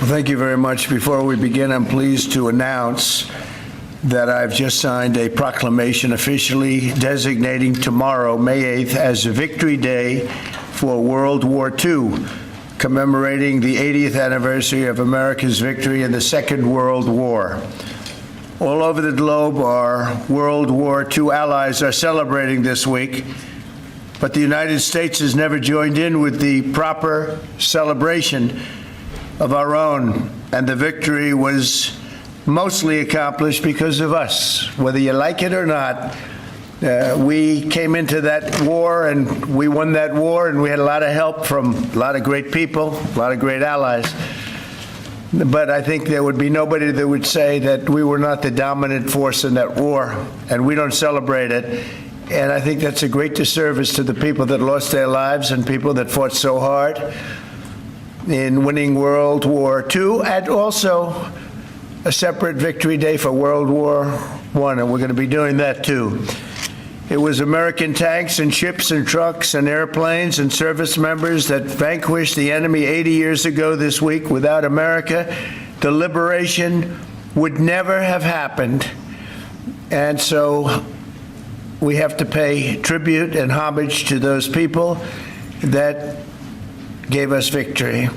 Well, thank you very much. Before we begin, I'm pleased to announce that I've just signed a proclamation officially designating tomorrow, May 8th, as Victory Day for World War II, commemorating the 80th anniversary of America's victory in the Second World War. All over the globe, our World War II allies are celebrating this week, but the United States has never joined in with the proper celebration of our own, and the victory was mostly accomplished because of us. Whether you like it or not, we came into that war and we won that war, and we had a lot of help from a lot of great people, a lot of great allies. But I think there would be nobody that would say that we were not the dominant force in that war, and we don't celebrate it. And I think that's a great disservice to the people that lost their lives and people that fought so hard in winning World War II, and also a separate Victory Day for World War I, and we're going to be doing that too. It was American tanks and ships and trucks and airplanes and service members that vanquished the enemy 80 years ago this week. Without America, the liberation would never have happened. And so we have to pay tribute and homage to those people that gave us victory.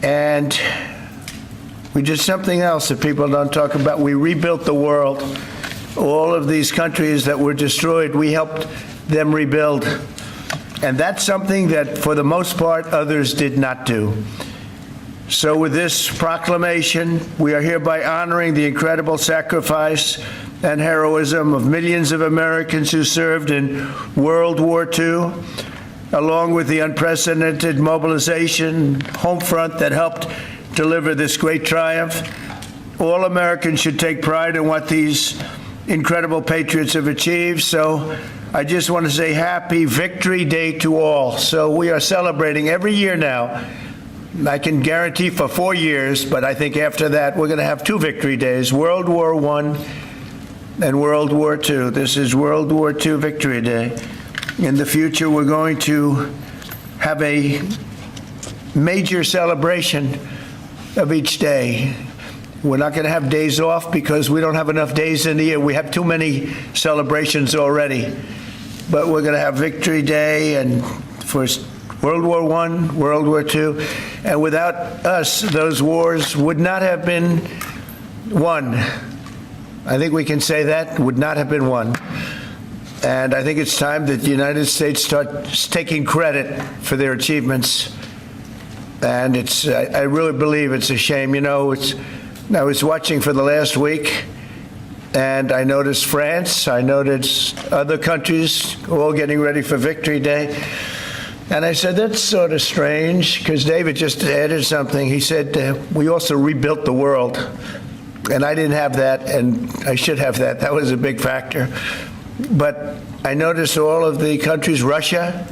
And we did something else that people don't talk about. We rebuilt the world. All of these countries that were destroyed, we helped them rebuild. And that's something that, for the most part, others did not do. So with this proclamation, we are hereby honoring the incredible sacrifice and heroism of millions of Americans who served in World War II, along with the unprecedented mobilization home front that helped deliver this great triumph. All Americans should take pride in what these incredible patriots have achieved. So I just want to say happy Victory Day to all. So we are celebrating every year now. I can guarantee for 4 years, but I think after that we're going to have 2 Victory Days, World War I and World War II. This is World War II Victory Day. In the future, we're going to have a major celebration of each day. We're not going to have days off because we don't have enough days in the year. We have too many celebrations already. But we're going to have Victory Day and for World War I, World War II. And without us, those wars would not have been won. I think we can say that, would not have been won. And I think it's time that the United States starts taking credit for their achievements. And I really believe it's a shame. You know, I was watching for the last week, and I noticed France, I noticed other countries all getting ready for Victory Day. And I said, that's sort of strange, because David just added something. He said, we also rebuilt the world. And I didn't have that, and I should have that. That was a big factor. But I noticed all of the countries, Russia,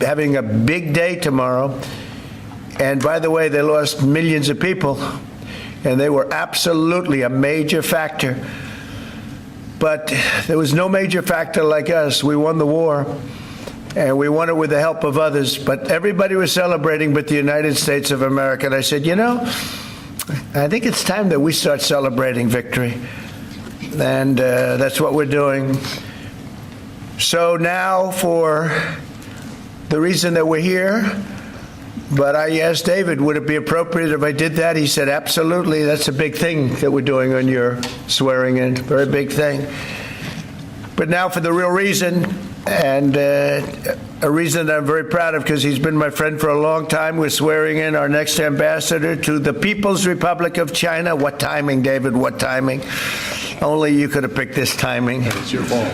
having a big day tomorrow. And by the way, they lost millions of people, and they were absolutely a major factor. But there was no major factor like us. We won the war, and we won it with the help of others. But everybody was celebrating but the United States of America. And I said, you know, I think it's time that we start celebrating victory. And that's what we're doing. So now for the reason that we're here, but I asked David, would it be appropriate if I did that? He said, absolutely. That's a big thing that we're doing on your swearing in, very big thing. But now for the real reason, and a reason that I'm very proud of, because he's been my friend for a long time. We're swearing in our next ambassador to the People's Republic of China. What timing, David, what timing? Only you could have picked this timing. It's your fault.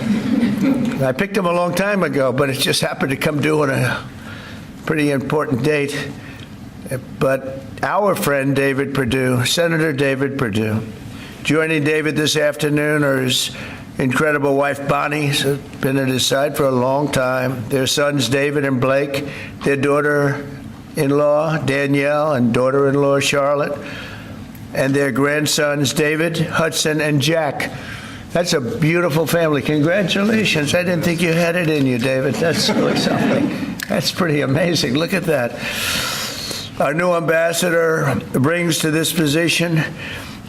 I picked him a long time ago, but it just happened to come due on a pretty important date. But our friend David Purdue, Senator David Purdue, joining David this afternoon are his incredible wife Bondi, who's been at his side for a long time, their sons David and Blake, their daughter-in-law Danielle and daughter-in-law Charlotte, and their grandsons David, Hudson, and Jack. That's a beautiful family. Congratulations. I didn't think you had it in you, David. That's really something. That's pretty amazing. Look at that. Our new ambassador brings to this position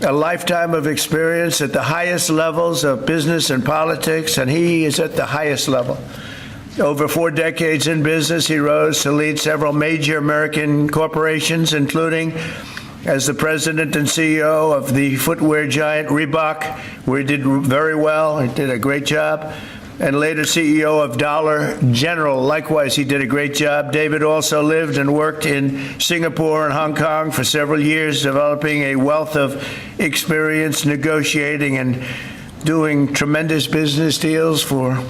a lifetime of experience at the highest levels of business and politics, and he is at the highest level. Over 4 decades in business, he rose to lead several major American corporations, including as the president and CEO of the footwear giant Reebok, where he did very well. He did a great job. And later CEO of Dollar General. Likewise, he did a great job. David also lived and worked in Singapore and Hong Kong for several years, developing a wealth of experience negotiating and doing tremendous business deals for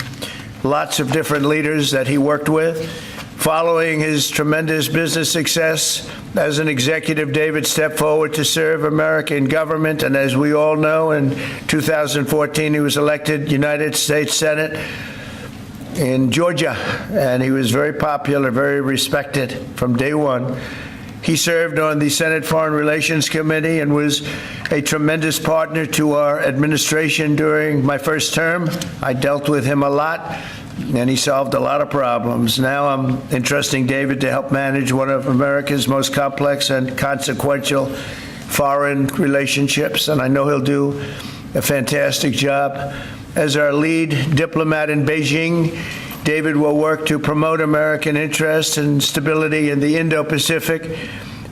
lots of different leaders that he worked with. Following his tremendous business success as an executive, David stepped forward to serve America in government, and as we all know, in 2014 he was elected United States Senate in Georgia, and he was very popular, very respected from day one. He served on the Senate Foreign Relations Committee and was a tremendous partner to our administration during my first term. I dealt with him a lot, and he solved a lot of problems. Now I'm entrusting David to help manage one of America's most complex and consequential foreign relationships, and I know he'll do a fantastic job. As our lead diplomat in Beijing, David will work to promote American interests and stability in the Indo-Pacific,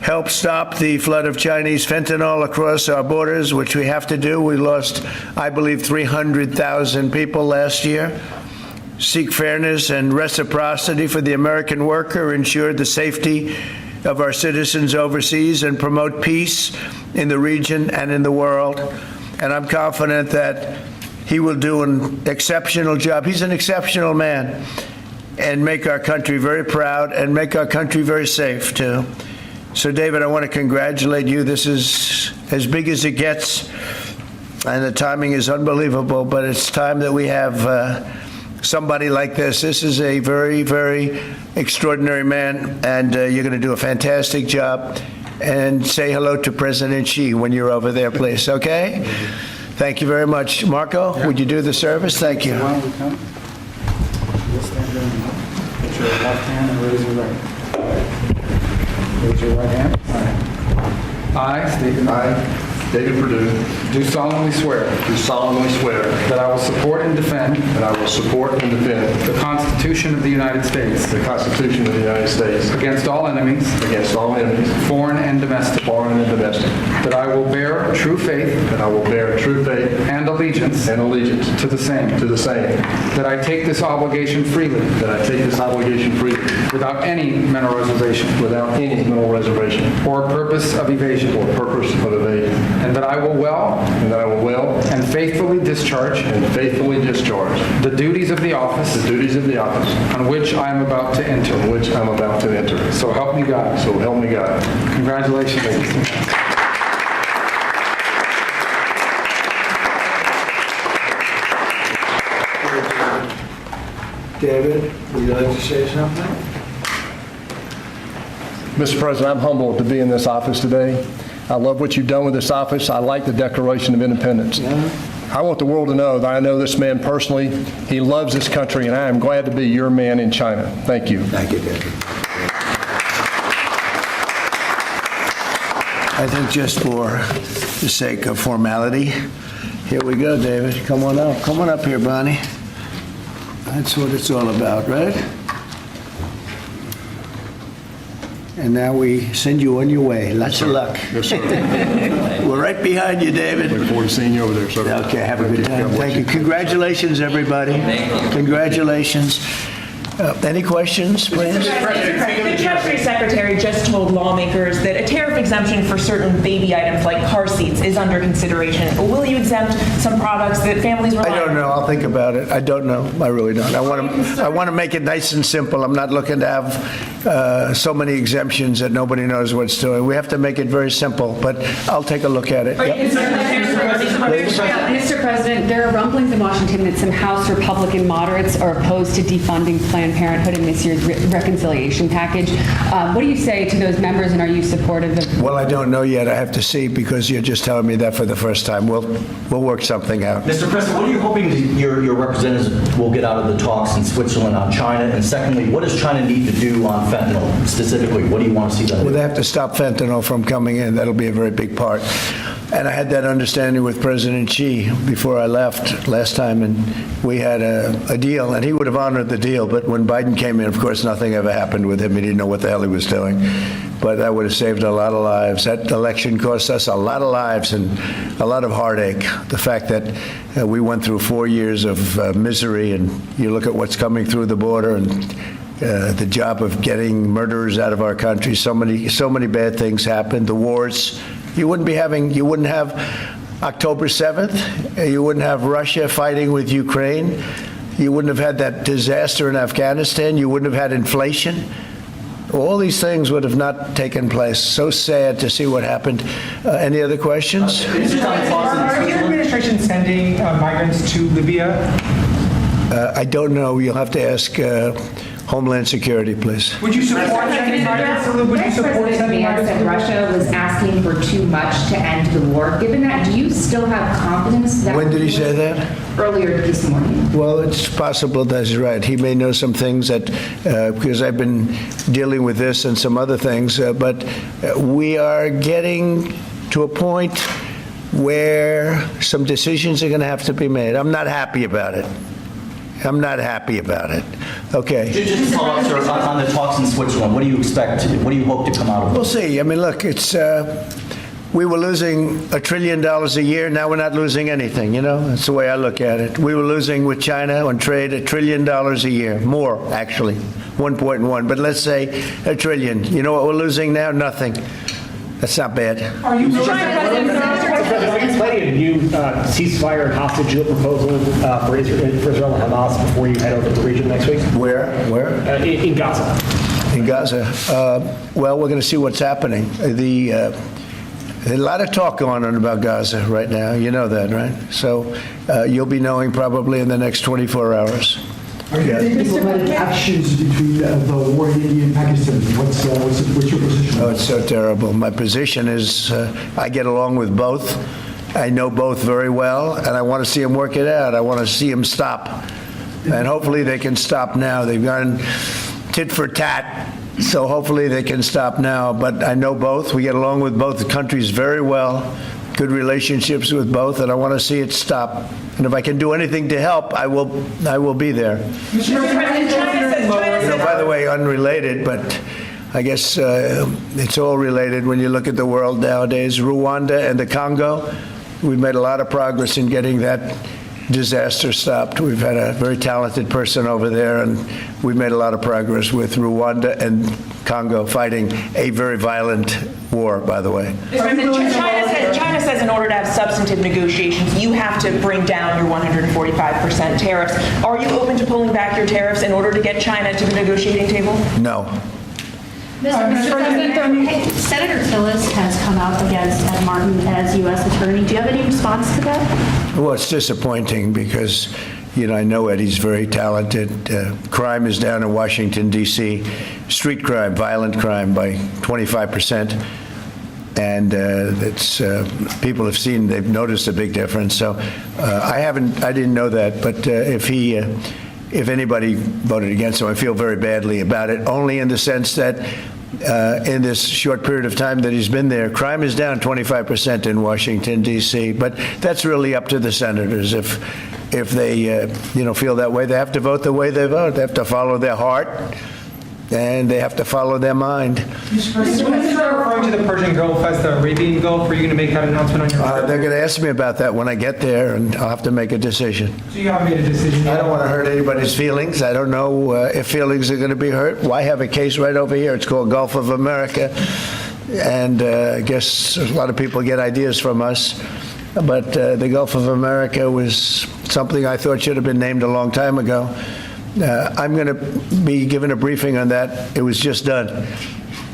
help stop the flood of Chinese fentanyl across our borders, which we have to do. We lost, I believe, 300,000 people last year. Seek fairness and reciprocity for the American worker, ensure the safety of our citizens overseas, and promote peace in the region and in the world. And I'm confident that he will do an exceptional job. He's an exceptional man, and make our country very proud and make our country very safe, too. So, David, I want to congratulate you. This is as big as it gets, and the timing is unbelievable, but it's time that we have somebody like this. This is a very, very extraordinary man, and you're going to do a fantastic job. And say hello to President Xi when you're over there, please, okay? Thank you very much. Marco, would you do the service? Thank you. Why don't we come? You'll stand there and put your left hand and raise your right. Raise your right hand. I state your name. I, David Purdue, Do solemnly swear do solemnly swear that I will support and defend that I will support and defend the Constitution of the United States the Constitution of the United States against all enemies, against all enemies, foreign and domestic, foreign and domestic, that I will bear true faith that I will bear true faith and allegiance and allegiance to the same, that I take this obligation freely I take this obligation freely without any mental reservation without any mental reservation or purpose of evasion, or purpose of evasion, and that I will well and that I will well and faithfully discharge and faithfully discharge the duties of the office the duties of the office on which I am about to enter. on which I'm about to enter. So help me God. So help me God. Congratulations. David, would you like to say something? Mr. President, I'm humbled to be in this office today. I love what you've done with this office. I like the Declaration of Independence. I want the world to know that I know this man personally. He loves this country, and I am glad to be your man in China. Thank you. Thank you, David. I think just for the sake of formality, here we go, David. Come on up. Come on up here, Bonnie. That's what it's all about, right? And now we send you on your way. Lots of luck. Yes, sir. We're right behind you, David. Look forward to seeing you over there, sir. Okay, have a good time. Thank you. Congratulations, everybody. Congratulations. Any questions, please? The Treasury Secretary just told lawmakers that a tariff exemption for certain baby items like car seats is under consideration. Will you exempt some products that families rely on? I don't know. I'll think about it. I don't know. I really don't. I want to make it nice and simple. I'm not looking to have so many exemptions that nobody knows what it's doing. We have to make it very simple, but I'll take a look at it. Yep. Mr. President, there are rumblings in Washington that some House Republican moderates are opposed to defunding Planned Planned Parenthood in this year's reconciliation package. What do you say to those members, and are you supportive of? Well, I don't know yet. I have to see because you're just telling me that for the first time. We'll work something out. Mr. President, what are you hoping your representatives will get out of the talks in Switzerland on China? And secondly, what does China need to do on fentanyl specifically? What do you want to see them Well, do? they have to stop fentanyl from coming in. That'll be a very big part. And I had that understanding with President Xi before I left last time, and we had a deal, and he would have honored the deal. But when Biden came in, of course, nothing ever happened with him. He didn't know what the hell he was doing. But that would have saved a lot of lives. That election cost us a lot of lives and a lot of heartache. The fact that we went through 4 years of misery, and you look at what's coming through the border, and the job of getting murderers out of our country. So many bad things happened. The wars. You wouldn't have October 7th. You wouldn't have Russia fighting with Ukraine. You wouldn't have had that disaster in Afghanistan. You wouldn't have had inflation. All these things would have not taken place. So sad to see what happened. Any other questions? Are your administration sending migrants to Libya? I don't know. You'll have to ask Homeland Security, please. Would you support sending migrants to Libya? Would you support President sending Vance migrants said to Russia was asking for too much to end the war. Given that, do you still have confidence that... When did he say that? Earlier this morning. Well, it's possible that he's right. He may know some things that, because I've been dealing with this and some other things, but we are getting to a point where some decisions are going to have to be made. I'm not happy about it. Okay. Just to follow up, sir, on the talks in Switzerland, what do you expect? What do you hope to come out of We'll it? see. I mean, look, it's we were losing $1 trillion a year. Now we're not losing anything. You know, that's the way I look at it. We were losing with China on trade $1 trillion a year, more actually, 1.1. But let's say $1 trillion. You know what we're losing now? Nothing. That's not bad. Are you Are you planning a new ceasefire and hostage deal proposal for Israel and Hamas before you head over to the region next week? Where? In Gaza. In Gaza. Well, we're going to see what's happening. There's a lot of talk going on about Gaza right now. You know that, right? So you'll be knowing probably in the next 24 hours. Are you diplomatic actions between the war in India and Pakistan? What's your position? Oh, it's so terrible. My position is I get along with both. I know both very well, and I want to see them work it out. I want to see them stop. And hopefully they can stop now. They've gone tit for tat, so hopefully they can stop now. But I know both. We get along with both countries very well. Good relationships with both, and I want to see it stop. And if I can do anything to help, I will be there. By the way, unrelated, but I guess it's all related when you look at the world nowadays. Rwanda and the Congo, we've made a lot of progress in getting that disaster stopped. We've had a very talented person over there, and we've made a lot of progress with Rwanda and Congo fighting a very violent war, by the way. China says in order to have substantive negotiations, you have to bring down your 145% tariffs. Are you open to pulling back your tariffs in order to get China to the negotiating table? No. Mr. President, Senator Tillis has come out against Ed Martin as U.S. Attorney. Do you have any response to that? Well, it's disappointing because, you know, I know Eddie's very talented. Crime is down in Washington, D.C. Street crime, violent crime by 25%. And people have seen, they've noticed a big difference. So I didn't know that. But if anybody voted against him, I feel very badly about it, only in the sense that in this short period of time that he's been there, crime is down 25% in Washington, D.C. But that's really up to the senators. If they feel that way, they have to vote the way they vote. They have to follow their heart, and they have to follow their mind. Mr. President, when you're referring to the Persian Gulf as the Arabian Gulf, are you going to make that announcement on your They're going to ask me about that when I get there, and I'll have to make a decision. So you haven't made a decision yet? I don't want to hurt anybody's feelings. I don't know if feelings are going to be hurt. Why have a case right over here? It's called Gulf of America, and I guess a lot of people get ideas from us. But the Gulf of America was something I thought should have been named a long time ago. I'm going to be given a briefing on that. It was just done,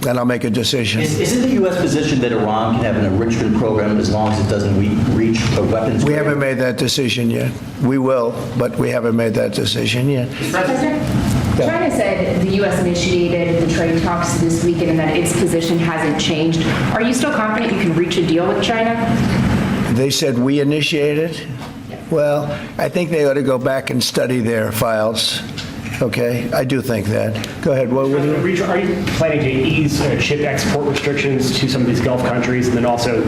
and I'll make a decision. Isn't the U.S. position that Iran can have an enrichment program as long as it doesn't reach a weapons? We haven't made that decision yet. We will, but we haven't made that decision yet. President? China said the U.S. initiated the trade talks this weekend and that its position hasn't changed. Are you still confident you can reach a deal with China? They said we initiated? Well, I think they ought to go back and study their files, okay? I do think that. Go ahead, what would you? Are you planning to ease chip export restrictions to some of these Gulf countries and then also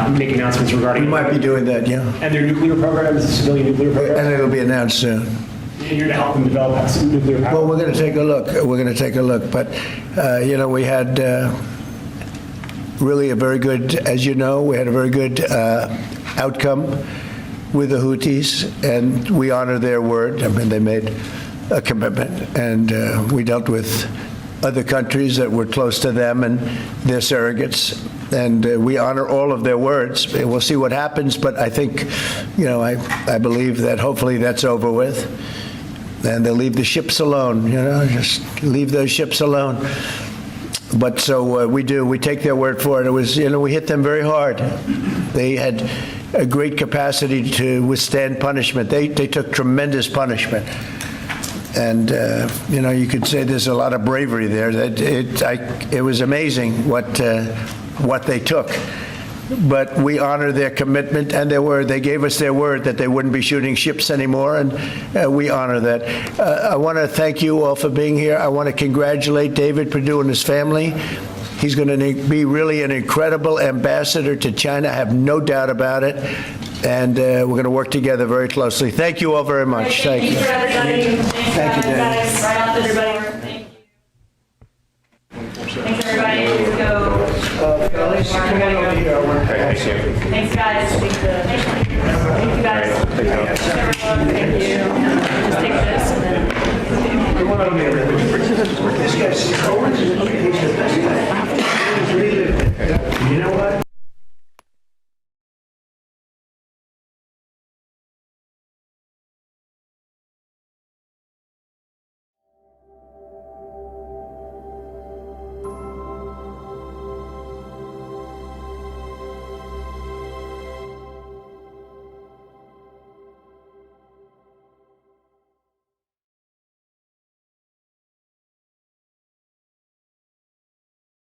make announcements regarding... We might be doing that, yeah. And their nuclear programs, civilian nuclear programs? And it'll be announced soon. And you're to help them develop some nuclear power? Well, we're going to take a look. We're going to take a look. But, we had really a very good, as you know, we had a very good outcome with the Houthis, and we honor their word. I mean, they made a commitment, and we dealt with other countries that were close to them and their surrogates, and we honor all of their words. We'll see what happens, but I think, I believe that hopefully that's over with, and they'll leave the ships alone, just leave those ships alone. But so we do. We take their word for it. It was, we hit them very hard. They had a great capacity to withstand punishment. They took tremendous punishment. And, you could say there's a lot of bravery there. It was amazing what they took. But we honor their commitment and their word. They gave us their word that they wouldn't be shooting ships anymore, and we honor that. I want to thank you all for being here. I want to congratulate David Purdue and his family. He's going to be really an incredible ambassador to China, I have no doubt about it. And we're going to work together very closely. Thank you all very much. Thank you. Thank you, David. Right on, everybody. Thanks, everybody. Let's go. Thanks, guys. Thank you, guys. Thank you. Just take this and then... You know what?